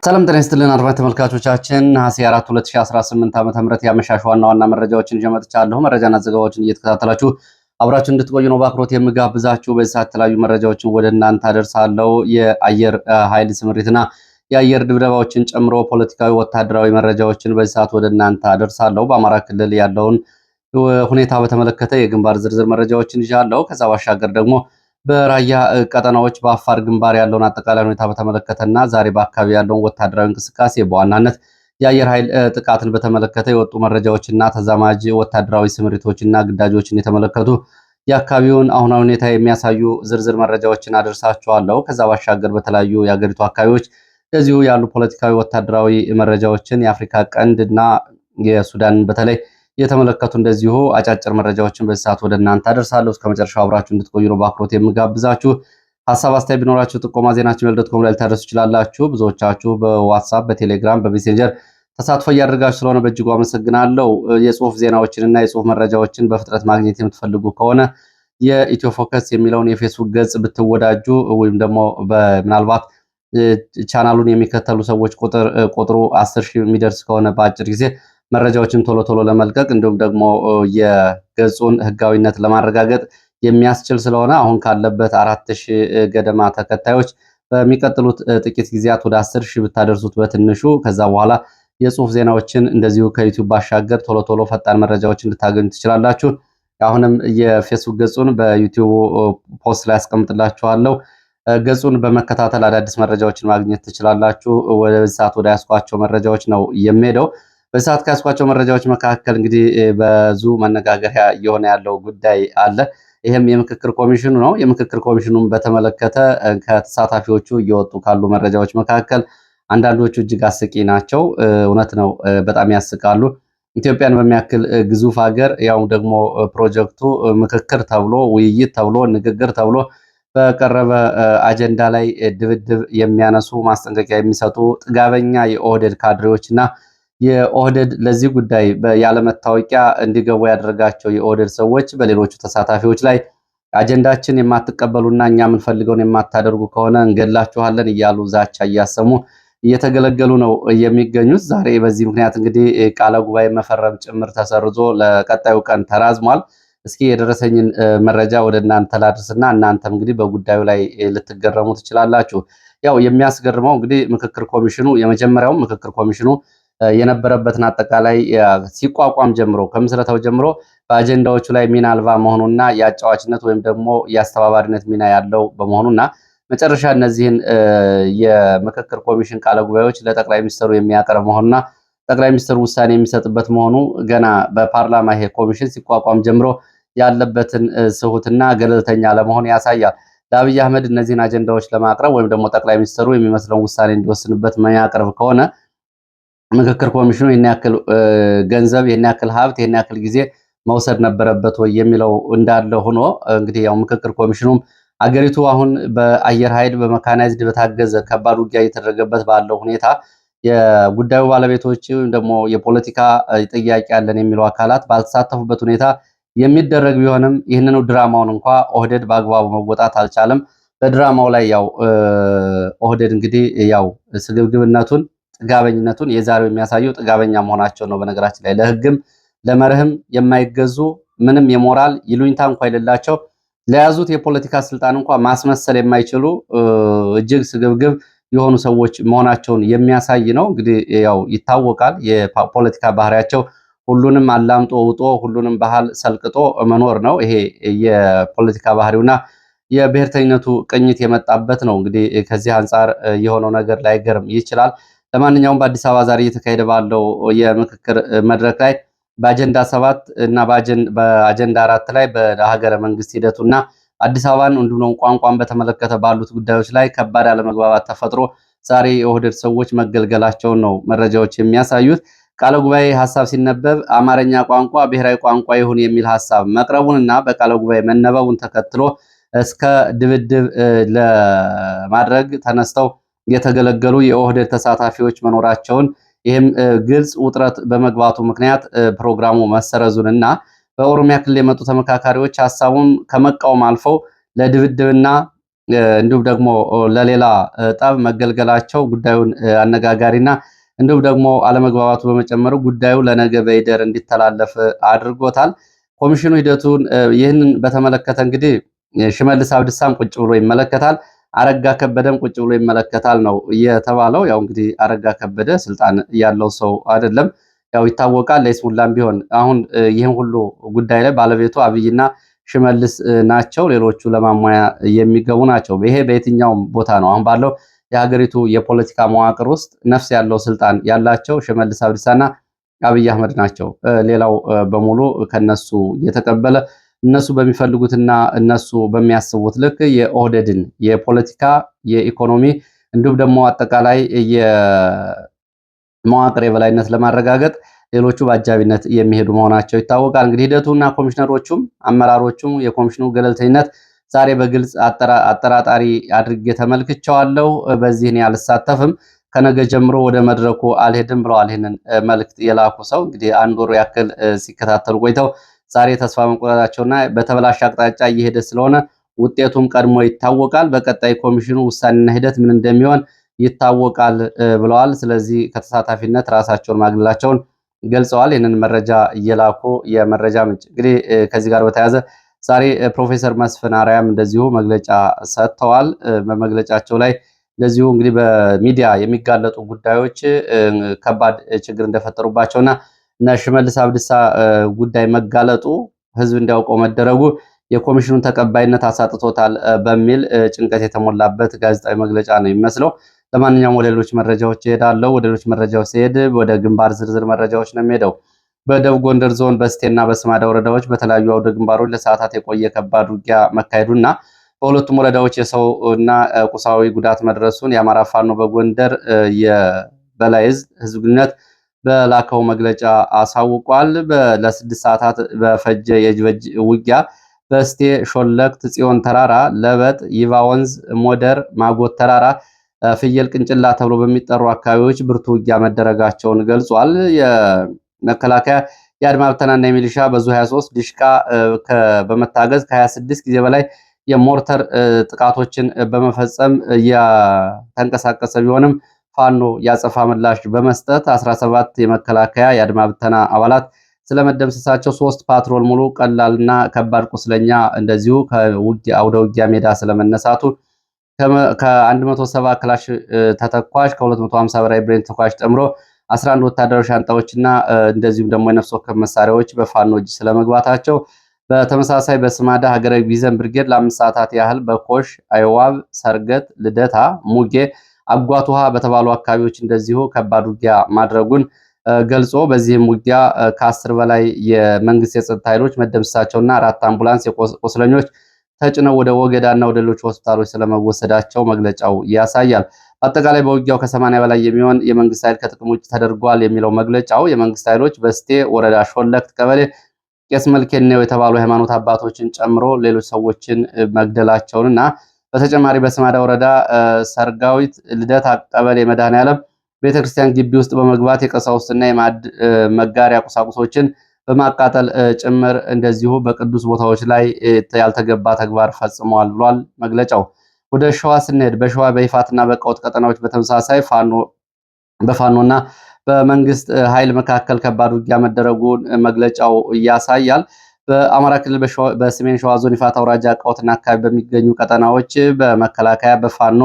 ሰላም ጤና ይስጥልን አድማጭ ተመልካቾቻችን ነሐሴ 4 2018 ዓ.ም ያመሻሽ ዋና መረጃዎችን ይዤ መጥቻለሁ። መረጃና ዘገባዎችን እየተከታተላችሁ አብራችሁ እንድትቆዩ ነው በአክብሮት የምጋብዛችሁ። በዚህ ሰዓት የተለያዩ መረጃዎችን ወደ እናንተ አደርሳለሁ። የአየር ኃይል ስምሪትና የአየር ድብደባዎችን ጨምሮ ፖለቲካዊ፣ ወታደራዊ መረጃዎችን በዚህ ሰዓት ወደ እናንተ አደርሳለሁ። በአማራ ክልል ያለውን ሁኔታ በተመለከተ የግንባር ዝርዝር መረጃዎችን ይዣለሁ። ከዛ ባሻገር ደግሞ በራያ ቀጠናዎች በአፋር ግንባር ያለውን አጠቃላይ ሁኔታ በተመለከተና ዛሬ በአካባቢ ያለውን ወታደራዊ እንቅስቃሴ በዋናነት የአየር ኃይል ጥቃትን በተመለከተ የወጡ መረጃዎችና ተዛማጅ ወታደራዊ ስምሪቶችና ግዳጆችን የተመለከቱ የአካባቢውን አሁናዊ ሁኔታ የሚያሳዩ ዝርዝር መረጃዎችን አደርሳችኋለሁ። ከዛ ባሻገር በተለያዩ የአገሪቱ አካባቢዎች እንደዚሁ ያሉ ፖለቲካዊ፣ ወታደራዊ መረጃዎችን የአፍሪካ ቀንድና የሱዳን በተለይ የተመለከቱ እንደዚሁ አጫጭር መረጃዎችን በዚህ ሰዓት ወደ እናንተ አደርሳለሁ። እስከ መጨረሻው አብራችሁ እንድትቆዩ ነው በአክብሮት የምጋብዛችሁ። ሀሳብ አስተያየት ቢኖራችሁ ጥቆማ ዜናችን@gmail.com ላይ ልታደርሱ ትችላላችሁ። ብዙዎቻችሁ በዋትስአፕ፣ በቴሌግራም፣ በሜሴንጀር ተሳትፎ እያደረጋችሁ ስለሆነ በእጅጉ አመሰግናለሁ። የጽሁፍ ዜናዎችንና የጽሁፍ መረጃዎችን በፍጥነት ማግኘት የምትፈልጉ ከሆነ የኢትዮ ፎከስ የሚለውን የፌስቡክ ገጽ ብትወዳጁ ወይም ደግሞ ምናልባት ቻናሉን የሚከተሉ ሰዎች ቁጥሩ 10,000 የሚደርስ ከሆነ በአጭር ጊዜ መረጃዎችን ቶሎ ለመልቀቅ እንዲሁም ደግሞ የገጹን ህጋዊነት ለማረጋገጥ የሚያስችል ስለሆነ አሁን ካለበት 4,000 ገደማ ተከታዮች በሚቀጥሉት ጥቂት ጊዜያት ወደ 10,000 ብታደርሱት በትንሹ ከዛ በኋላ የጽሁፍ ዜናዎችን እንደዚሁ ከዩቲዩብ ባሻገር ቶሎ ፈጣን መረጃዎችን ልታገኙ ትችላላችሁ። አሁንም የፌስቡክ ገጹን በዩቲዩብ ፖስት ላይ አስቀምጥላችኋለሁ። ገጹን በመከታተል አዳዲስ መረጃዎችን ማግኘት ትችላላችሁ። ወደ ሰዓት ወደ ያስኳቸው መረጃዎች ነው የሚሄደው። በሰዓት ካስኳቸው መረጃዎች መካከል እንግዲህ ብዙ መነጋገሪያ እየሆነ ያለው ጉዳይ አለ። ይህም የምክክር ኮሚሽኑ ነው። የምክክር ኮሚሽኑን በተመለከተ ከተሳታፊዎቹ እየወጡ ካሉ መረጃዎች መካከል አንዳንዶቹ እጅግ አስቂ ናቸው። እውነት ነው፣ በጣም ያስቃሉ። ኢትዮጵያን በሚያክል ግዙፍ ሀገር ያው ደግሞ ፕሮጀክቱ ምክክር ተብሎ ውይይት ተብሎ ንግግር ተብሎ በቀረበ አጀንዳ ላይ ድብድብ የሚያነሱ ማስጠንቀቂያ የሚሰጡ ጥጋበኛ የኦህዴድ ካድሬዎችና የኦህዴድ ለዚህ ጉዳይ ያለመታወቂያ እንዲገቡ ያደረጋቸው የኦህዴድ ሰዎች በሌሎቹ ተሳታፊዎች ላይ አጀንዳችን የማትቀበሉና እኛ የምንፈልገውን የማታደርጉ ከሆነ እንገላችኋለን እያሉ ዛቻ እያሰሙ እየተገለገሉ ነው የሚገኙት። ዛሬ በዚህ ምክንያት እንግዲህ ቃለ ጉባኤ መፈረም ጭምር ተሰርዞ ለቀጣዩ ቀን ተራዝሟል። እስኪ የደረሰኝን መረጃ ወደ እናንተ ላድርስና እናንተም እንግዲህ በጉዳዩ ላይ ልትገረሙ ትችላላችሁ። ያው የሚያስገርመው እንግዲህ ምክክር ኮሚሽኑ የመጀመሪያው ምክክር ኮሚሽኑ የነበረበትን አጠቃላይ ሲቋቋም ጀምሮ ከምስረታው ጀምሮ በአጀንዳዎቹ ላይ ሚና አልባ መሆኑና የአጫዋችነት ወይም ደግሞ የአስተባባሪነት ሚና ያለው በመሆኑና መጨረሻ እነዚህን የምክክር ኮሚሽን ቃለ ጉባኤዎች ለጠቅላይ ሚኒስትሩ የሚያቀርብ መሆኑና ጠቅላይ ሚኒስትሩ ውሳኔ የሚሰጥበት መሆኑ ገና በፓርላማ ይሄ ኮሚሽን ሲቋቋም ጀምሮ ያለበትን ስሁትና ገለልተኛ ለመሆን ያሳያል። ለአብይ አህመድ እነዚህን አጀንዳዎች ለማቅረብ ወይም ደግሞ ጠቅላይ ሚኒስትሩ የሚመስለውን ውሳኔ እንዲወስንበት የሚያቀርብ ከሆነ ምክክር ኮሚሽኑ የና ያክል ገንዘብ የና ያክል ሀብት የና ያክል ጊዜ መውሰድ ነበረበት ወይ የሚለው እንዳለ ሆኖ እንግዲህ ያው ምክክር ኮሚሽኑም አገሪቱ አሁን በአየር ኃይል በመካናይዝድ በታገዘ ከባድ ውጊያ እየተደረገበት ባለው ሁኔታ የጉዳዩ ባለቤቶች ወይም ደግሞ የፖለቲካ ጥያቄ ያለን የሚሉ አካላት ባልተሳተፉበት ሁኔታ የሚደረግ ቢሆንም ይህንኑ ድራማውን እንኳ ኦህዴድ በአግባቡ መወጣት አልቻለም። በድራማው ላይ ያው ኦህዴድ እንግዲህ ያው ስግብግብነቱን ጥጋበኝነቱን የዛሬው የሚያሳየው ጥጋበኛ መሆናቸው ነው። በነገራችን ላይ ለህግም ለመርህም የማይገዙ ምንም የሞራል ይሉኝታ እንኳን የሌላቸው ለያዙት የፖለቲካ ስልጣን እንኳን ማስመሰል የማይችሉ እጅግ ስግብግብ የሆኑ ሰዎች መሆናቸውን የሚያሳይ ነው። እንግዲህ ያው ይታወቃል የፖለቲካ ባህሪያቸው ሁሉንም አላምጦ ውጦ ሁሉንም ባህል ሰልቅጦ መኖር ነው። ይሄ የፖለቲካ ባህሪውና የብሔርተኝነቱ ቅኝት የመጣበት ነው። እንግዲህ ከዚህ አንጻር የሆነው ነገር ላይገርም ይችላል። ለማንኛውም በአዲስ አበባ ዛሬ እየተካሄደ ባለው የምክክር መድረክ ላይ በአጀንዳ 7 እና በአጀንዳ 4 ላይ በሀገረ መንግስት ሂደቱና አዲስ አበባን እንዲሁም ቋንቋን በተመለከተ ባሉት ጉዳዮች ላይ ከባድ አለመግባባት ተፈጥሮ ዛሬ የኦህዴድ ሰዎች መገልገላቸውን ነው መረጃዎች የሚያሳዩት። ቃለ ጉባኤ ሐሳብ ሲነበብ አማርኛ ቋንቋ ብሔራዊ ቋንቋ ይሁን የሚል ሐሳብ መቅረቡንና በቃለ ጉባኤ መነበቡን ተከትሎ እስከ ድብድብ ለማድረግ ተነስተው የተገለገሉ የኦህዴድ ተሳታፊዎች መኖራቸውን ይህም ግልጽ ውጥረት በመግባቱ ምክንያት ፕሮግራሙ መሰረዙንና በኦሮሚያ ክልል የመጡ ተመካካሪዎች ሐሳቡን ከመቃወም አልፈው ለድብድብና እንዲሁም ደግሞ ለሌላ ጠብ መገልገላቸው ጉዳዩን አነጋጋሪና እንዲሁም ደግሞ አለመግባባቱ በመጨመሩ ጉዳዩ ለነገ በይደር እንዲተላለፍ አድርጎታል። ኮሚሽኑ ሂደቱን ይህንን በተመለከተ እንግዲህ ሽመልስ አብድሳም ቁጭ ብሎ ይመለከታል፣ አረጋ ከበደም ቁጭ ብሎ ይመለከታል ነው የተባለው። ያው እንግዲህ አረጋ ከበደ ስልጣን ያለው ሰው አይደለም፣ ያው ይታወቃል። ለይስሙላም ቢሆን አሁን ይህን ሁሉ ጉዳይ ላይ ባለቤቱ አብይና ሽመልስ ናቸው። ሌሎቹ ለማሟያ የሚገቡ ናቸው። ይሄ በየትኛውም ቦታ ነው። አሁን ባለው የሀገሪቱ የፖለቲካ መዋቅር ውስጥ ነፍስ ያለው ስልጣን ያላቸው ሽመልስ አብዲሳና አብይ አህመድ ናቸው። ሌላው በሙሉ ከነሱ እየተቀበለ እነሱ በሚፈልጉትና እነሱ በሚያስቡት ልክ የኦህዴድን የፖለቲካ የኢኮኖሚ እንዲሁም ደግሞ አጠቃላይ የመዋቅር የበላይነት ለማረጋገጥ ሌሎቹ በአጃቢነት የሚሄዱ መሆናቸው ይታወቃል። እንግዲህ ሂደቱና ኮሚሽነሮቹም አመራሮቹም የኮሚሽኑ ገለልተኝነት ዛሬ በግልጽ አጠራጣሪ አድርጌ ተመልክቼዋለሁ። በዚህ እኔ አልሳተፍም፣ ከነገ ጀምሮ ወደ መድረኩ አልሄድም ብለዋል። ይህንን መልእክት የላኩ ሰው እንግዲህ አንድ ወር ያክል ሲከታተሉ ቆይተው ዛሬ ተስፋ መቁረጣቸውና በተበላሸ አቅጣጫ እየሄደ ስለሆነ ውጤቱም ቀድሞ ይታወቃል፣ በቀጣይ ኮሚሽኑ ውሳኔና ሂደት ምን እንደሚሆን ይታወቃል ብለዋል። ስለዚህ ከተሳታፊነት ራሳቸውን ማግለላቸውን ገልጸዋል። ይህንን መረጃ እየላኩ የመረጃ ምንጭ እንግዲህ ከዚህ ጋር በተያያዘ ዛሬ ፕሮፌሰር መስፍን አርያም እንደዚሁ መግለጫ ሰጥተዋል። በመግለጫቸው ላይ እንደዚሁ እንግዲህ በሚዲያ የሚጋለጡ ጉዳዮች ከባድ ችግር እንደፈጠሩባቸውና እነ ሽመልስ አብዲሳ ጉዳይ መጋለጡ ህዝብ እንዲያውቀው መደረጉ የኮሚሽኑን ተቀባይነት አሳጥቶታል በሚል ጭንቀት የተሞላበት ጋዜጣዊ መግለጫ ነው የሚመስለው። ለማንኛውም ወደ ሌሎች መረጃዎች እሄዳለሁ። ወደ ሌሎች መረጃዎች ሲሄድ ወደ ግንባር ዝርዝር መረጃዎች ነው የሚሄደው። በደቡብ ጎንደር ዞን በስቴና በስማዳ ወረዳዎች በተለያዩ አውደ ግንባሮች ለሰዓታት የቆየ ከባድ ውጊያ መካሄዱና በሁለቱም ወረዳዎች የሰው እና ቁሳዊ ጉዳት መድረሱን የአማራ ፋኖ በጎንደር የበላይ ዕዝ ህዝብ ግንኙነት በላከው መግለጫ አሳውቋል። ለስድስት ሰዓታት በፈጀ የእጅ ውጊያ በስቴ ሾለክት፣ ጽዮን ተራራ፣ ለበጥ፣ ይባ ወንዝ፣ ሞደር፣ ማጎት ተራራ፣ ፍየል ቅንጭላ ተብሎ በሚጠሩ አካባቢዎች ብርቱ ውጊያ መደረጋቸውን ገልጿል። የመከላከያ የአድማ ብተናና የሚሊሻ በዙ 23 ዲሽቃ በመታገዝ ከ26 ጊዜ በላይ የሞርተር ጥቃቶችን በመፈጸም እያተንቀሳቀሰ ቢሆንም ፋኖ ያጸፋ ምላሽ በመስጠት 17 የመከላከያ የአድማ ብተና አባላት ስለመደምሰሳቸው፣ 3 ፓትሮል ሙሉ ቀላልና ከባድ ቁስለኛ እንደዚሁ አውደ ውጊያ ሜዳ ስለመነሳቱ፣ ከ170 ክላሽ ተተኳሽ ከ250 በላይ ብሬን ተኳሽ ጨምሮ 11 ወታደራዊ ሻንጣዎችና እንደዚሁም ደግሞ የነፍስ ወከፍ መሳሪያዎች በፋኖ እጅ ስለመግባታቸው፣ በተመሳሳይ በስማዳ ሀገረ ቢዘን ብርጌድ ለ5 ሰዓታት ያህል በኮሽ አይዋብ፣ ሰርገት፣ ልደታ፣ ሙጌ፣ አጓት ውሃ በተባሉ አካባቢዎች እንደዚሁ ከባድ ውጊያ ማድረጉን ገልጾ በዚህም ውጊያ ከ10 በላይ የመንግስት የጸጥታ ኃይሎች መደምሰሳቸውና 4 አምቡላንስ ቁስለኞች ተጭነው ወደ ወገዳና ወደ ሌሎች ሆስፒታሎች ስለመወሰዳቸው መግለጫው ያሳያል። አጠቃላይ በውጊያው ከ80 በላይ የሚሆን የመንግስት ኃይል ከጥቅም ውጭ ተደርጓል የሚለው መግለጫው የመንግስት ኃይሎች በስቴ ወረዳ ሾለክት ቀበሌ ቄስ መልኬኔው የተባሉ ሃይማኖት አባቶችን ጨምሮ ሌሎች ሰዎችን መግደላቸውንና በተጨማሪ በስማዳ ወረዳ ሰርጋዊት ልደታ ቀበሌ መድኃኔዓለም ቤተክርስቲያን ግቢ ውስጥ በመግባት የቀሳውስትና የማዕድ መጋሪያ ቁሳቁሶችን በማቃጠል ጭምር እንደዚሁ በቅዱስ ቦታዎች ላይ ያልተገባ ተግባር ፈጽመዋል ብሏል መግለጫው። ወደ ሸዋ ስንሄድ በሸዋ በይፋትና በቀውት ቀጠናዎች በተመሳሳይ በፋኖና በመንግስት ኃይል መካከል ከባድ ውጊያ መደረጉን መግለጫው ያሳያል። በአማራ ክልል በሰሜን ሸዋ ዞን ይፋት አውራጃ ቀውትና አካባቢ በሚገኙ ቀጠናዎች በመከላከያ በፋኖ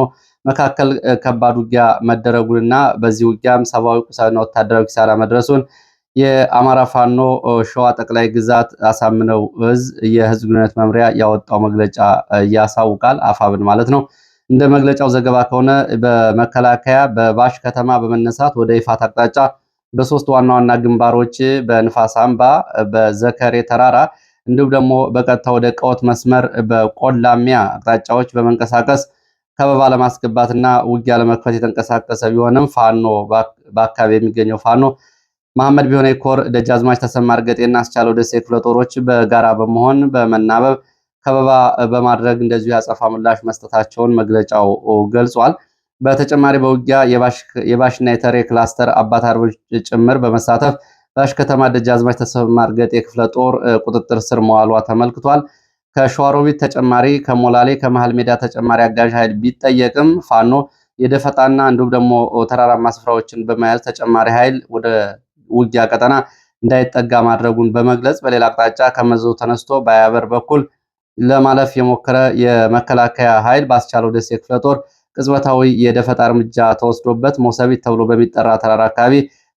መካከል ከባድ ውጊያ መደረጉንና በዚህ ውጊያም ሰብአዊ፣ ቁሳዊና ወታደራዊ ኪሳራ መድረሱን የአማራ ፋኖ ሸዋ ጠቅላይ ግዛት አሳምነው ዕዝ የህዝብ ግንኙነት መምሪያ ያወጣው መግለጫ ያሳውቃል። አፋብን ማለት ነው። እንደ መግለጫው ዘገባ ከሆነ በመከላከያ በባሽ ከተማ በመነሳት ወደ ይፋት አቅጣጫ በሶስት ዋና ዋና ግንባሮች በንፋስ አምባ፣ በዘከሬ ተራራ እንዲሁም ደግሞ በቀጥታ ወደ ቀወት መስመር በቆላሚያ አቅጣጫዎች በመንቀሳቀስ ከበባ ለማስገባትና ውጊያ ለመክፈት የተንቀሳቀሰ ቢሆንም ፋኖ በአካባቢ የሚገኘው ፋኖ መሐመድ ቢሆነ ኮር፣ ደጃዝማች ተሰማ እርገጤና አስቻለው ደሴ ክፍለ ጦሮች በጋራ በመሆን በመናበብ ከበባ በማድረግ እንደዚሁ ያጸፋ ምላሽ መስጠታቸውን መግለጫው ገልጿል። በተጨማሪ በውጊያ የባሽና የተሬ ክላስተር አባት አርቦች ጭምር በመሳተፍ ባሽ ከተማ ደጃዝማች ተሰማ እርገጤ ክፍለ ጦር ቁጥጥር ስር መዋሏ ተመልክቷል። ከሸዋሮቢት ተጨማሪ ከሞላሌ ከመሃል ሜዳ ተጨማሪ አጋዥ ኃይል ቢጠየቅም ፋኖ የደፈጣና እንዲሁም ደግሞ ተራራማ ስፍራዎችን በመያዝ ተጨማሪ ኃይል ወደ ውጊያ ቀጠና እንዳይጠጋ ማድረጉን በመግለጽ በሌላ አቅጣጫ ከመዞ ተነስቶ በአያበር በኩል ለማለፍ የሞከረ የመከላከያ ኃይል ባስቻለው ደሴ ክፍለ ጦር ቅጽበታዊ የደፈጣ እርምጃ ተወስዶበት ሞሰቢት ተብሎ በሚጠራ ተራራ አካባቢ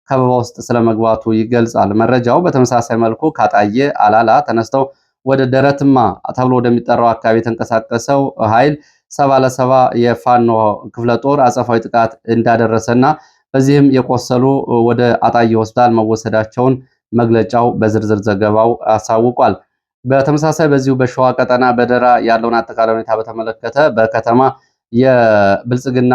ከበባ ውስጥ ስለመግባቱ ይገልጻል መረጃው። በተመሳሳይ መልኩ ካጣየ አላላ ተነስተው ወደ ደረትማ ተብሎ ወደሚጠራው አካባቢ የተንቀሳቀሰው ኃይል 70 ለ70 የፋኖ ክፍለ ጦር አጸፋዊ ጥቃት እንዳደረሰና በዚህም የቆሰሉ ወደ አጣየ ሆስፒታል መወሰዳቸውን መግለጫው በዝርዝር ዘገባው አሳውቋል። በተመሳሳይ በዚሁ በሸዋ ቀጠና በደራ ያለውን አጠቃላይ ሁኔታ በተመለከተ በከተማ የብልጽግና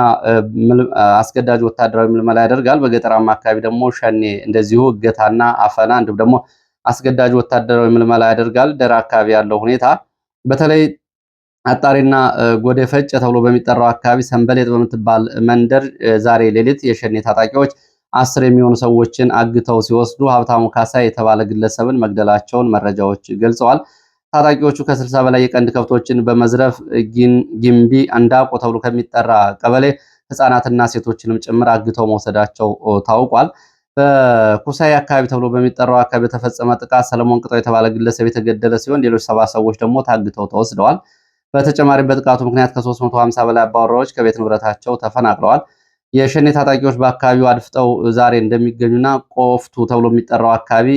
አስገዳጅ ወታደራዊ ምልመላ ያደርጋል። በገጠራማ አካባቢ ደግሞ ሸኔ እንደዚሁ እገታና አፈና እንዲሁም ደግሞ አስገዳጅ ወታደራዊ ምልመላ ያደርጋል። ደራ አካባቢ ያለው ሁኔታ በተለይ አጣሪና ጎዴ ፈጭ ተብሎ በሚጠራው አካባቢ ሰንበሌጥ በምትባል መንደር ዛሬ ሌሊት የሸኔ ታጣቂዎች 10 የሚሆኑ ሰዎችን አግተው ሲወስዱ ሀብታሙ ካሳ የተባለ ግለሰብን መግደላቸውን መረጃዎች ገልጸዋል። ታጣቂዎቹ ከ60 በላይ የቀንድ ከብቶችን በመዝረፍ ጊምቢ አንዳቆ ተብሎ ከሚጠራ ቀበሌ ህፃናትና ሴቶችንም ጭምር አግተው መውሰዳቸው ታውቋል። በኩሳይ አካባቢ ተብሎ በሚጠራው አካባቢ የተፈጸመ ጥቃት ሰለሞን ቅጣው የተባለ ግለሰብ የተገደለ ሲሆን ሌሎች 7 ሰዎች ደግሞ ታግተው ተወስደዋል። በተጨማሪም በጥቃቱ ምክንያት ከ350 በላይ አባወራዎች ከቤት ንብረታቸው ተፈናቅለዋል። የሸኔ ታጣቂዎች በአካባቢው አድፍጠው ዛሬ እንደሚገኙና ቆፍቱ ተብሎ የሚጠራው አካባቢ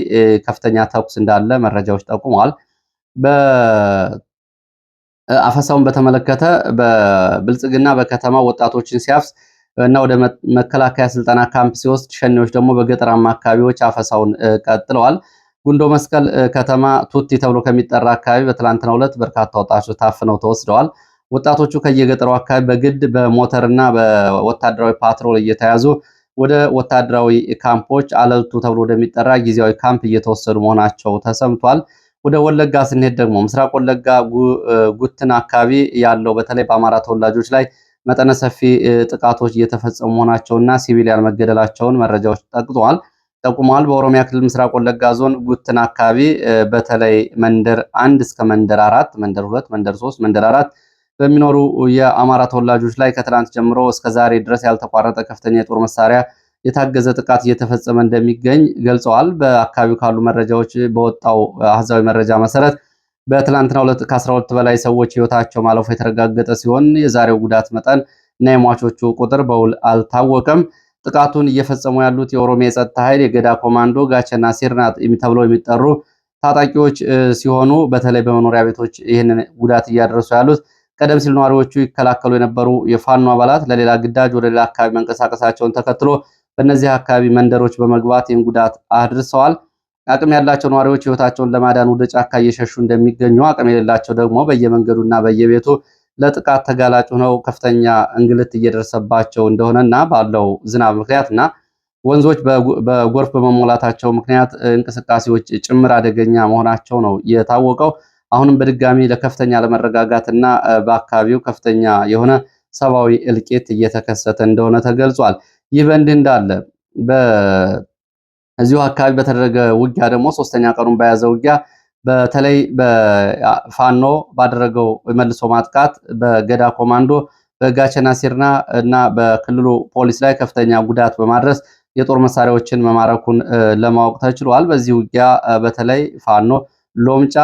ከፍተኛ ተኩስ እንዳለ መረጃዎች ጠቁመዋል። በአፈሳውን በተመለከተ በብልጽግና በከተማ ወጣቶችን ሲያፍስ እና ወደ መከላከያ ስልጠና ካምፕ ሲወስድ፣ ሸኔዎች ደግሞ በገጠራማ አካባቢዎች አፈሳውን ቀጥለዋል። ጉንዶ መስቀል ከተማ ቱቲ ተብሎ ከሚጠራ አካባቢ በትላንትናው ዕለት በርካታ ወጣቶች ታፍነው ተወስደዋል። ወጣቶቹ ከየገጠሩ አካባቢ በግድ በሞተርና በወታደራዊ ፓትሮል እየተያዙ ወደ ወታደራዊ ካምፖች አለልቱ ተብሎ ወደሚጠራ ጊዜያዊ ካምፕ እየተወሰዱ መሆናቸው ተሰምቷል። ወደ ወለጋ ስንሄድ ደግሞ ምስራቅ ወለጋ ጉትን አካባቢ ያለው በተለይ በአማራ ተወላጆች ላይ መጠነ ሰፊ ጥቃቶች እየተፈጸሙ መሆናቸውና ሲቪሊያን መገደላቸውን መረጃዎች ጠቁመዋል። በኦሮሚያ ክልል ምስራቅ ወለጋ ዞን ጉትን አካባቢ በተለይ መንደር 1 እስከ መንደር 4፣ መንደር 2፣ መንደር 3፣ መንደር 4 በሚኖሩ የአማራ ተወላጆች ላይ ከትላንት ጀምሮ እስከ ዛሬ ድረስ ያልተቋረጠ ከፍተኛ የጦር መሳሪያ የታገዘ ጥቃት እየተፈጸመ እንደሚገኝ ገልጸዋል። በአካባቢው ካሉ መረጃዎች በወጣው አሃዛዊ መረጃ መሰረት በትላንትናው ዕለት ከ12 በላይ ሰዎች ህይወታቸው ማለፉ የተረጋገጠ ሲሆን የዛሬው ጉዳት መጠን እና የሟቾቹ ቁጥር በውል አልታወቀም። ጥቃቱን እየፈጸሙ ያሉት የኦሮሚያ የጸጥታ ኃይል፣ የገዳ ኮማንዶ፣ ጋቸና ሲርና ተብለው የሚጠሩ ታጣቂዎች ሲሆኑ በተለይ በመኖሪያ ቤቶች ይህንን ጉዳት እያደረሱ ያሉት ቀደም ሲል ነዋሪዎቹ ይከላከሉ የነበሩ የፋኖ አባላት ለሌላ ግዳጅ ወደ ሌላ አካባቢ መንቀሳቀሳቸውን ተከትሎ በእነዚህ አካባቢ መንደሮች በመግባት ይህን ጉዳት አድርሰዋል። አቅም ያላቸው ነዋሪዎች ህይወታቸውን ለማዳን ወደ ጫካ እየሸሹ እንደሚገኙ፣ አቅም የሌላቸው ደግሞ በየመንገዱና በየቤቱ ለጥቃት ተጋላጭ ሆነው ከፍተኛ እንግልት እየደረሰባቸው እንደሆነና ባለው ዝናብ ምክንያትና ወንዞች በጎርፍ በመሞላታቸው ምክንያት እንቅስቃሴዎች ጭምር አደገኛ መሆናቸው ነው የታወቀው። አሁንም በድጋሚ ለከፍተኛ ለመረጋጋትና በአካባቢው ከፍተኛ የሆነ ሰብአዊ እልቂት እየተከሰተ እንደሆነ ተገልጿል። ይህ በእንዲህ እንዳለ በዚሁ አካባቢ በተደረገ ውጊያ ደግሞ 3ኛ ቀኑን በያዘ ውጊያ በተለይ በፋኖ ባደረገው መልሶ ማጥቃት በገዳ ኮማንዶ በጋቸና ሲርና እና በክልሉ ፖሊስ ላይ ከፍተኛ ጉዳት በማድረስ የጦር መሳሪያዎችን መማረኩን ለማወቅ ተችሏል። በዚህ ውጊያ በተለይ ፋኖ ሎምጫ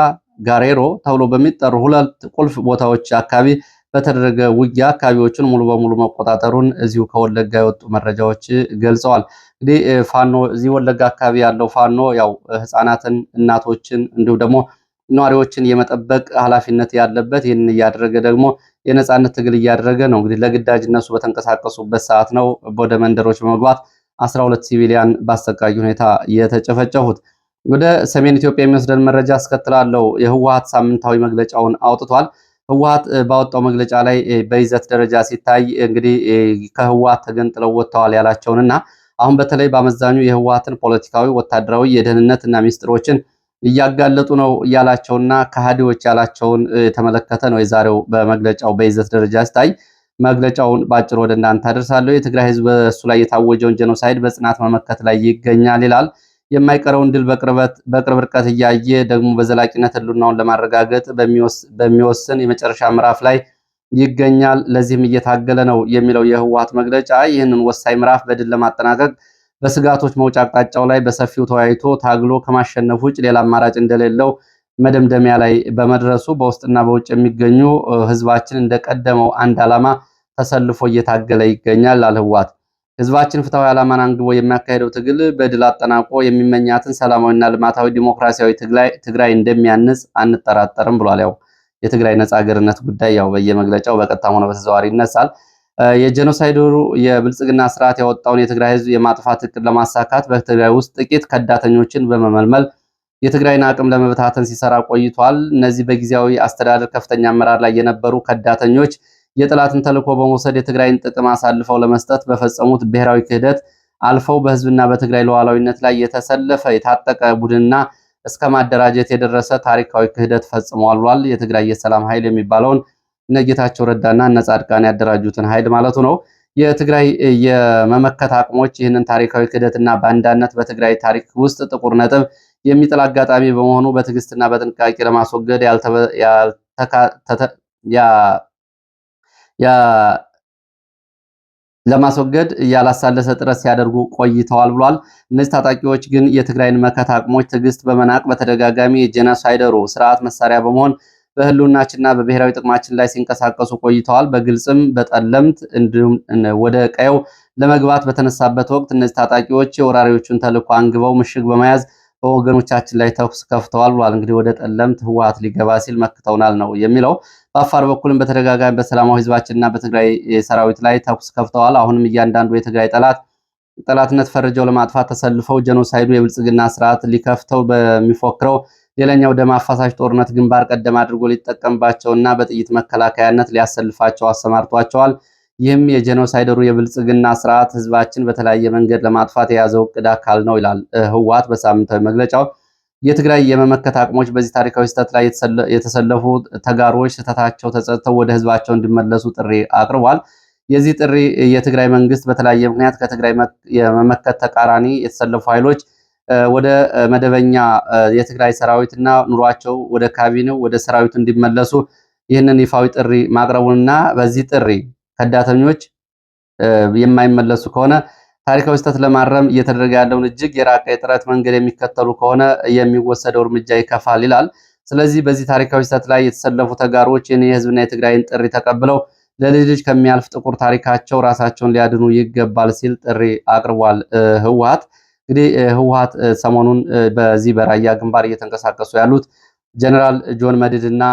ጋሬሮ ተብሎ በሚጠሩ 2 ቁልፍ ቦታዎች አካባቢ በተደረገ ውጊያ አካባቢዎችን ሙሉ በሙሉ መቆጣጠሩን እዚሁ ከወለጋ የወጡ መረጃዎች ገልጸዋል። እንግዲህ ፋኖ እዚህ ወለጋ አካባቢ ያለው ፋኖ ያው ህፃናትን፣ እናቶችን እንዲሁም ደግሞ ነዋሪዎችን የመጠበቅ ኃላፊነት ያለበት ይህንን እያደረገ ደግሞ የነጻነት ትግል እያደረገ ነው። እንግዲህ ለግዳጅ እነሱ በተንቀሳቀሱበት ሰዓት ነው ወደ መንደሮች በመግባት 12 ሲቪሊያን በአሰቃቂ ሁኔታ የተጨፈጨፉት። ወደ ሰሜን ኢትዮጵያ የሚወስደን መረጃ አስከትላለው። የህወሓት ሳምንታዊ መግለጫውን አውጥቷል። ህወሓት ባወጣው መግለጫ ላይ በይዘት ደረጃ ሲታይ እንግዲህ ከህወሓት ተገንጥለው ወጥተዋል ያላቸውንና አሁን በተለይ በአመዛኙ የህወሓትን ፖለቲካዊ፣ ወታደራዊ፣ የደህንነትና ሚስጥሮችን እያጋለጡ ነው ያላቸውና ከሃዲዎች ያላቸውን የተመለከተ ነው የዛሬው በመግለጫው በይዘት ደረጃ ሲታይ። መግለጫውን ባጭር ወደ እናንተ አደርሳለሁ። የትግራይ ህዝብ በእሱ ላይ የታወጀውን ጄኖሳይድ በጽናት መመከት ላይ ይገኛል ይላል። የማይቀረውን ድል በቅርብ ርቀት እያየ ደግሞ በዘላቂነት ህልውናውን ለማረጋገጥ በሚወስን የመጨረሻ ምዕራፍ ላይ ይገኛል። ለዚህም እየታገለ ነው የሚለው የህወሓት መግለጫ ይህንን ወሳኝ ምዕራፍ በድል ለማጠናቀቅ በስጋቶች መውጫ አቅጣጫው ላይ በሰፊው ተወያይቶ ታግሎ ከማሸነፍ ውጭ ሌላ አማራጭ እንደሌለው መደምደሚያ ላይ በመድረሱ በውስጥና በውጭ የሚገኙ ህዝባችን እንደቀደመው አንድ ዓላማ ተሰልፎ እየታገለ ይገኛል አለ ህወሓት። ህዝባችን ፍትሐዊ ዓላማን አንግቦ የሚያካሄደው ትግል በድል አጠናቆ የሚመኛትን ሰላማዊና ልማታዊ ዲሞክራሲያዊ ትግራይ እንደሚያንጽ አንጠራጠርም ብሏል። ያው የትግራይ ነጻ ሀገርነት ጉዳይ ያው በየመግለጫው በቀጥታም ሆነ በተዘዋዋሪ ይነሳል። የጄኖሳይዱ የብልጽግና ስርዓት ያወጣውን የትግራይ ህዝብ የማጥፋት እቅድ ለማሳካት በትግራይ ውስጥ ጥቂት ከዳተኞችን በመመልመል የትግራይን አቅም ለመበታተን ሲሰራ ቆይቷል። እነዚህ በጊዜያዊ አስተዳደር ከፍተኛ አመራር ላይ የነበሩ ከዳተኞች የጠላትን ተልዕኮ በመውሰድ የትግራይን ጥቅም አሳልፈው ለመስጠት በፈጸሙት ብሔራዊ ክህደት አልፈው በህዝብና በትግራይ ሉዓላዊነት ላይ የተሰለፈ የታጠቀ ቡድንና እስከ ማደራጀት የደረሰ ታሪካዊ ክህደት ፈጽመዋል ብሏል። የትግራይ የሰላም ኃይል የሚባለውን እነ ጌታቸው ረዳና እነ ጻድቃን ያደራጁትን ኃይል ማለቱ ነው። የትግራይ የመመከት አቅሞች ይህንን ታሪካዊ ክህደትና ባንዳነት በትግራይ ታሪክ ውስጥ ጥቁር ነጥብ የሚጥል አጋጣሚ በመሆኑ በትዕግስትና በጥንቃቄ ለማስወገድ ያላሳለሰ ጥረት ሲያደርጉ ቆይተዋል ብሏል። እነዚህ ታጣቂዎች ግን የትግራይን መከት አቅሞች ትዕግስት በመናቅ በተደጋጋሚ የጄኖሳይደሩ ስርዓት መሳሪያ በመሆን በህልውናችንና በብሔራዊ ጥቅማችን ላይ ሲንቀሳቀሱ ቆይተዋል። በግልጽም በጠለምት እንዲሁም ወደ ቀየው ለመግባት በተነሳበት ወቅት እነዚህ ታጣቂዎች የወራሪዎቹን ተልዕኮ አንግበው ምሽግ በመያዝ በወገኖቻችን ላይ ተኩስ ከፍተዋል ብሏል። እንግዲህ ወደ ጠለምት ህወሓት ሊገባ ሲል መክተውናል ነው የሚለው። በአፋር በኩልም በተደጋጋሚ በሰላማዊ ህዝባችንና በትግራይ ሰራዊት ላይ ተኩስ ከፍተዋል። አሁንም እያንዳንዱ የትግራይ ጠላትነት ፈርጀው ለማጥፋት ተሰልፈው ጄኖሳይዱ የብልጽግና ስርዓት ሊከፍተው በሚፎክረው ሌላኛው ደም አፋሳሽ ጦርነት ግንባር ቀደም አድርጎ ሊጠቀምባቸውና በጥይት መከላከያነት ሊያሰልፋቸው አሰማርቷቸዋል። ይህም የጄኖሳይደሩ የብልጽግና ስርዓት ህዝባችን በተለያየ መንገድ ለማጥፋት የያዘው እቅድ አካል ነው ይላል ህወሓት በሳምንታዊ መግለጫው። የትግራይ የመመከት አቅሞች በዚህ ታሪካዊ ስህተት ላይ የተሰለፉ ተጋሮች ስህተታቸው ተጸጽተው ወደ ህዝባቸው እንዲመለሱ ጥሪ አቅርቧል። የዚህ ጥሪ የትግራይ መንግስት በተለያየ ምክንያት ከትግራይ የመመከት ተቃራኒ የተሰለፉ ኃይሎች ወደ መደበኛ የትግራይ ሰራዊትና ኑሯቸው ወደ ካቢኔው ወደ ሰራዊቱ እንዲመለሱ ይህንን ይፋዊ ጥሪ ማቅረቡንና በዚህ ጥሪ ከዳተኞች የማይመለሱ ከሆነ ታሪካዊ ስህተት ለማረም እየተደረገ ያለውን እጅግ የራቀ የጥረት መንገድ የሚከተሉ ከሆነ የሚወሰደው እርምጃ ይከፋል ይላል። ስለዚህ በዚህ ታሪካዊ ስህተት ላይ የተሰለፉ ተጋሮች የህዝብና የትግራይን ጥሪ ተቀብለው ለልጅ ልጅ ከሚያልፍ ጥቁር ታሪካቸው ራሳቸውን ሊያድኑ ይገባል ሲል ጥሪ አቅርቧል ህወሓት። እንግዲህ ህወሓት ሰሞኑን በዚህ በራያ ግንባር እየተንቀሳቀሱ ያሉት ጀነራል ጆን መድድ እና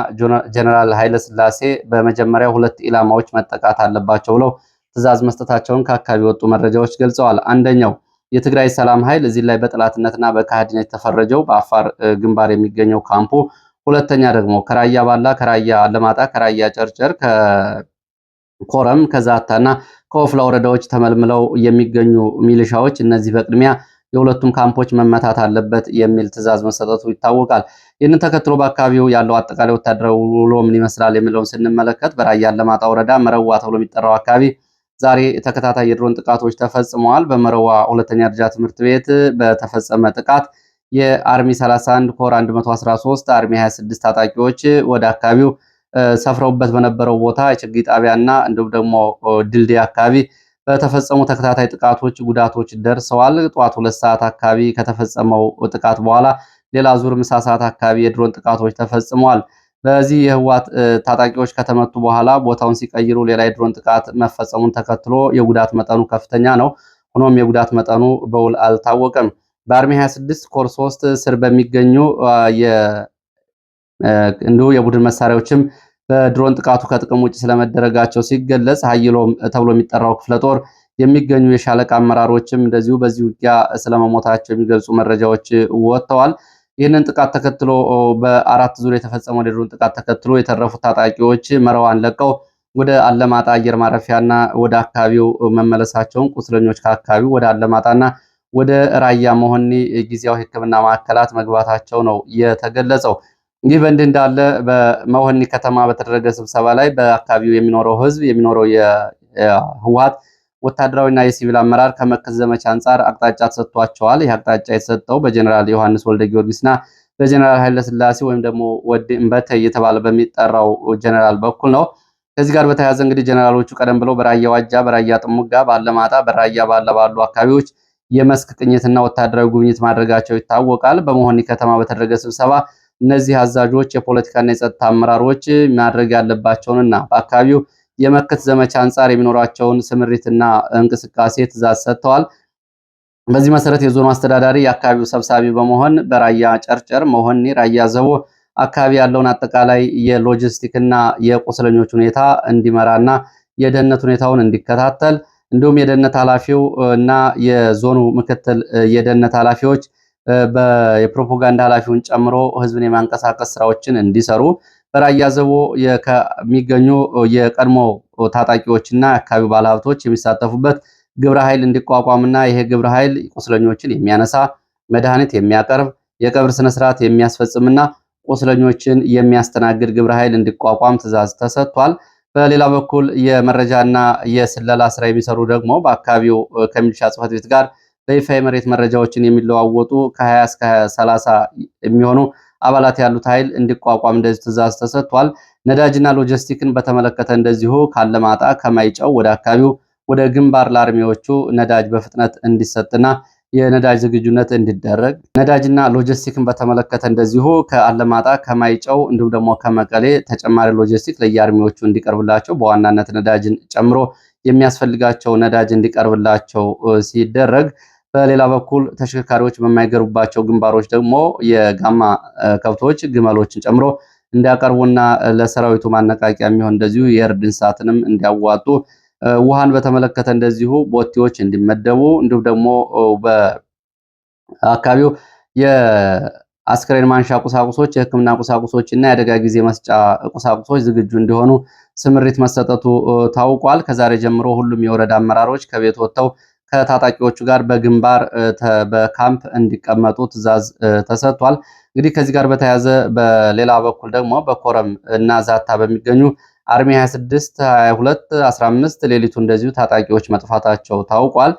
ጀነራል ኃይለ ስላሴ በመጀመሪያ ሁለት ኢላማዎች መጠቃት አለባቸው ብለው ትዕዛዝ መስጠታቸውን ከአካባቢ ወጡ መረጃዎች ገልጸዋል። አንደኛው የትግራይ ሰላም ኃይል እዚህ ላይ በጠላትነትና በካህዲነት የተፈረጀው በአፋር ግንባር የሚገኘው ካምፑ፣ ሁለተኛ ደግሞ ከራያ ባላ፣ ከራያ አለማጣ፣ ከራያ ጨርጨር፣ ከኮረም፣ ከዛታና ከወፍላ ወረዳዎች ተመልምለው የሚገኙ ሚሊሻዎች እነዚህ በቅድሚያ የሁለቱም ካምፖች መመታት አለበት የሚል ትዕዛዝ መሰጠቱ ይታወቃል። ይህንን ተከትሎ በአካባቢው ያለው አጠቃላይ ወታደራዊ ውሎ ምን ይመስላል የሚለውን ስንመለከት በራያ አላማጣ ወረዳ መረዋ ተብሎ የሚጠራው አካባቢ ዛሬ ተከታታይ የድሮን ጥቃቶች ተፈጽመዋል። በመረዋ ሁለተኛ ደረጃ ትምህርት ቤት በተፈጸመ ጥቃት የአርሚ 31 ኮር 113 አርሚ 26 ታጣቂዎች ወደ አካባቢው ሰፍረውበት በነበረው ቦታ የችግኝ ጣቢያና እንዲሁም ደግሞ ድልድይ አካባቢ በተፈጸሙ ተከታታይ ጥቃቶች ጉዳቶች ደርሰዋል። ጠዋት 2 ሰዓት አካባቢ ከተፈጸመው ጥቃት በኋላ ሌላ ዙር ምሳ ሰዓት አካባቢ የድሮን ጥቃቶች ተፈጽመዋል። በዚህ የህወሓት ታጣቂዎች ከተመቱ በኋላ ቦታውን ሲቀይሩ ሌላ የድሮን ጥቃት መፈጸሙን ተከትሎ የጉዳት መጠኑ ከፍተኛ ነው። ሆኖም የጉዳት መጠኑ በውል አልታወቀም። በአርሚ 26 ኮር 3 ስር በሚገኙ እንዲሁ የቡድን መሳሪያዎችም በድሮን ጥቃቱ ከጥቅም ውጭ ስለመደረጋቸው ሲገለጽ ሀይሎም ተብሎ የሚጠራው ክፍለ ጦር የሚገኙ የሻለቃ አመራሮችም እንደዚሁ በዚህ ውጊያ ስለመሞታቸው የሚገልጹ መረጃዎች ወጥተዋል። ይህንን ጥቃት ተከትሎ በአራት ዙር የተፈጸመው የድሮን ጥቃት ተከትሎ የተረፉት ታጣቂዎች መረዋን ለቀው ወደ አለማጣ አየር ማረፊያና ወደ አካባቢው መመለሳቸውን፣ ቁስለኞች ከአካባቢው ወደ አለማጣና ወደ ራያ መሆኒ ጊዜያዊ ሕክምና ማዕከላት መግባታቸው ነው የተገለጸው። ይህ በእንዲህ እንዳለ በመሆኒ ከተማ በተደረገ ስብሰባ ላይ በአካባቢው የሚኖረው ህዝብ የሚኖረው የህወሓት ወታደራዊና የሲቪል አመራር ከመከት ዘመቻ አንጻር አቅጣጫ ተሰጥቷቸዋል። ይህ አቅጣጫ የተሰጠው በጀነራል ዮሐንስ ወልደ ጊዮርጊስና በጀነራል ኃይለስላሴ ወይም ደግሞ ወዲ እምበተ እየተባለ በሚጠራው ጀነራል በኩል ነው። ከዚህ ጋር በተያያዘ እንግዲህ ጀነራሎቹ ቀደም ብለው በራያ ዋጃ፣ በራያ ጥሙጋ፣ ባለማጣ፣ በራያ ባለ ባሉ አካባቢዎች የመስክ ቅኝትና ወታደራዊ ጉብኝት ማድረጋቸው ይታወቃል። በመሆኒ ከተማ በተደረገ ስብሰባ እነዚህ አዛዦች የፖለቲካና የጸጥታ አመራሮች ማድረግ ያለባቸውንና በአካባቢው የመከት ዘመቻ አንጻር የሚኖራቸውን ስምሪትና እንቅስቃሴ ትዕዛዝ ሰጥተዋል። በዚህ መሰረት የዞኑ አስተዳዳሪ የአካባቢው ሰብሳቢ በመሆን በራያ ጨርጨር፣ መሆኒ፣ ራያ ዘቦ አካባቢ ያለውን አጠቃላይ የሎጂስቲክና የቁስለኞች ሁኔታ እንዲመራና የደህንነት ሁኔታውን እንዲከታተል እንዲሁም የደህንነት ኃላፊው እና የዞኑ ምክትል የደህንነት ኃላፊዎች የፕሮፓጋንዳ ኃላፊውን ጨምሮ ህዝብን የማንቀሳቀስ ስራዎችን እንዲሰሩ በራያ ዘቦ ከሚገኙ የቀድሞ ታጣቂዎችና የአካባቢው ባለሀብቶች የሚሳተፉበት ግብረ ኃይል እንዲቋቋምና ይሄ ግብረ ኃይል ቁስለኞችን የሚያነሳ መድኃኒት የሚያቀርብ የቀብር ስነስርዓት የሚያስፈጽምና ቁስለኞችን የሚያስተናግድ ግብረ ኃይል እንዲቋቋም ትዕዛዝ ተሰጥቷል። በሌላ በኩል የመረጃና የስለላ ስራ የሚሰሩ ደግሞ በአካባቢው ከሚሊሻ ጽሕፈት ቤት ጋር በይፋ የመሬት መረጃዎችን የሚለዋወጡ ከ20 እስከ 30 የሚሆኑ አባላት ያሉት ኃይል እንዲቋቋም እንደዚህ ትዕዛዝ ተሰጥቷል። ነዳጅና ሎጂስቲክን በተመለከተ እንደዚሁ ካለማጣ ከማይጨው ወደ አካባቢው ወደ ግንባር ለአርሚዎቹ ነዳጅ በፍጥነት እንዲሰጥና የነዳጅ ዝግጁነት እንዲደረግ፣ ነዳጅና ሎጂስቲክን በተመለከተ እንደዚሁ ከአለማጣ ከማይጨው እንዲሁም ደግሞ ከመቀሌ ተጨማሪ ሎጂስቲክ ለየአርሚዎቹ እንዲቀርብላቸው በዋናነት ነዳጅን ጨምሮ የሚያስፈልጋቸው ነዳጅ እንዲቀርብላቸው ሲደረግ፣ በሌላ በኩል ተሽከርካሪዎች በማይገሩባቸው ግንባሮች ደግሞ የጋማ ከብቶች ግመሎችን ጨምሮ እንዲያቀርቡና ለሰራዊቱ ማነቃቂያ የሚሆን እንደዚሁ የእርድ እንስሳትንም እንዲያዋጡ፣ ውሃን በተመለከተ እንደዚሁ ቦቴዎች እንዲመደቡ እንዲሁም ደግሞ በአካባቢው የአስክሬን ማንሻ ቁሳቁሶች፣ የሕክምና ቁሳቁሶች እና የአደጋ ጊዜ መስጫ ቁሳቁሶች ዝግጁ እንዲሆኑ ስምሪት መሰጠቱ ታውቋል። ከዛሬ ጀምሮ ሁሉም የወረዳ አመራሮች ከቤት ወጥተው ከታጣቂዎቹ ጋር በግንባር በካምፕ እንዲቀመጡ ትዕዛዝ ተሰጥቷል። እንግዲህ ከዚህ ጋር በተያያዘ በሌላ በኩል ደግሞ በኮረም እና ዛታ በሚገኙ አርሚ 26 22 15 ሌሊቱ እንደዚሁ ታጣቂዎች መጥፋታቸው ታውቋል።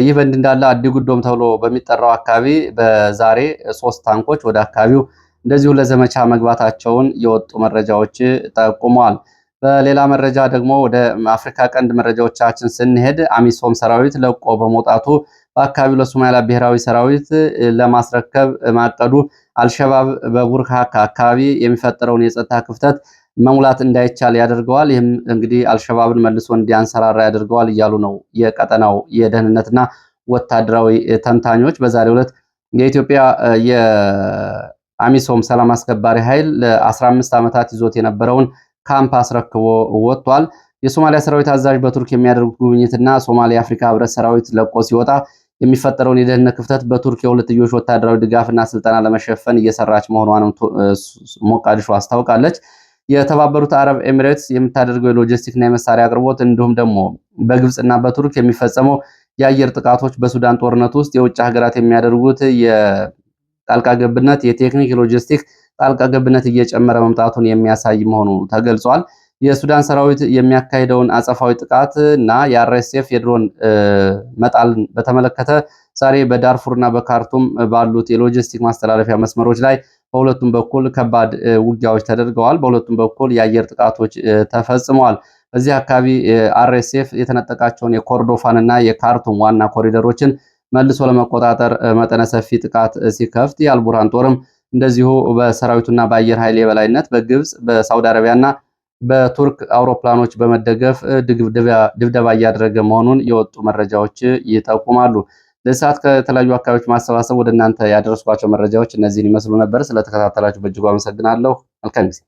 ይህ በእንዲህ እንዳለ አዲጉዶም ተብሎ በሚጠራው አካባቢ በዛሬ 3 ታንኮች ወደ አካባቢው እንደዚሁ ለዘመቻ መግባታቸውን የወጡ መረጃዎች ጠቁመዋል። በሌላ መረጃ ደግሞ ወደ አፍሪካ ቀንድ መረጃዎቻችን ስንሄድ አሚሶም ሰራዊት ለቆ በመውጣቱ በአካባቢው ለሶማሊያ ብሔራዊ ሰራዊት ለማስረከብ ማቀዱ አልሸባብ በቡርሃካ አካባቢ የሚፈጠረውን የጸጥታ ክፍተት መሙላት እንዳይቻል ያደርገዋል። ይህም እንግዲህ አልሸባብን መልሶ እንዲያንሰራራ ያደርገዋል እያሉ ነው የቀጠናው የደህንነትና ወታደራዊ ተንታኞች። በዛሬው ዕለት የኢትዮጵያ የአሚሶም ሰላም አስከባሪ ኃይል ለ15 ዓመታት ይዞት የነበረውን ካምፕ አስረክቦ ወጥቷል። የሶማሊያ ሰራዊት አዛዥ በቱርክ የሚያደርጉት ጉብኝትና ሶማሊያ የአፍሪካ ህብረት ሰራዊት ለቆ ሲወጣ የሚፈጠረውን የደህንነት ክፍተት በቱርክ የሁለትዮሽ ወታደራዊ ድጋፍና ስልጠና ለመሸፈን እየሰራች መሆኗንም ሞቃዲሾ አስታውቃለች። የተባበሩት አረብ ኤሚሬትስ የምታደርገው የሎጂስቲክና የመሳሪያ አቅርቦት እንዲሁም ደግሞ በግብፅና በቱርክ የሚፈጸመው የአየር ጥቃቶች በሱዳን ጦርነት ውስጥ የውጭ ሀገራት የሚያደርጉት የጣልቃ ገብነት የቴክኒክ ሎጂስቲክ ጣልቃ ገብነት እየጨመረ መምጣቱን የሚያሳይ መሆኑ ተገልጿል። የሱዳን ሰራዊት የሚያካሂደውን አጸፋዊ ጥቃት እና የአርኤስኤፍ የድሮን መጣልን በተመለከተ ዛሬ በዳርፉርና በካርቱም ባሉት የሎጂስቲክ ማስተላለፊያ መስመሮች ላይ በሁለቱም በኩል ከባድ ውጊያዎች ተደርገዋል። በሁለቱም በኩል የአየር ጥቃቶች ተፈጽመዋል። በዚህ አካባቢ አርኤስኤፍ የተነጠቃቸውን የኮርዶፋንና የካርቱም ዋና ኮሪደሮችን መልሶ ለመቆጣጠር መጠነ ሰፊ ጥቃት ሲከፍት የአልቡርሃን ጦርም እንደዚሁ በሰራዊቱና በአየር ኃይል የበላይነት በግብፅ በሳውዲ አረቢያና በቱርክ አውሮፕላኖች በመደገፍ ድብደባ እያደረገ መሆኑን የወጡ መረጃዎች ይጠቁማሉ። ለሰዓት ከተለያዩ አካባቢዎች ማሰባሰብ ወደ እናንተ ያደረስኳቸው መረጃዎች እነዚህን ይመስሉ ነበር። ስለተከታተላችሁ በእጅጉ አመሰግናለሁ። መልካም ጊዜ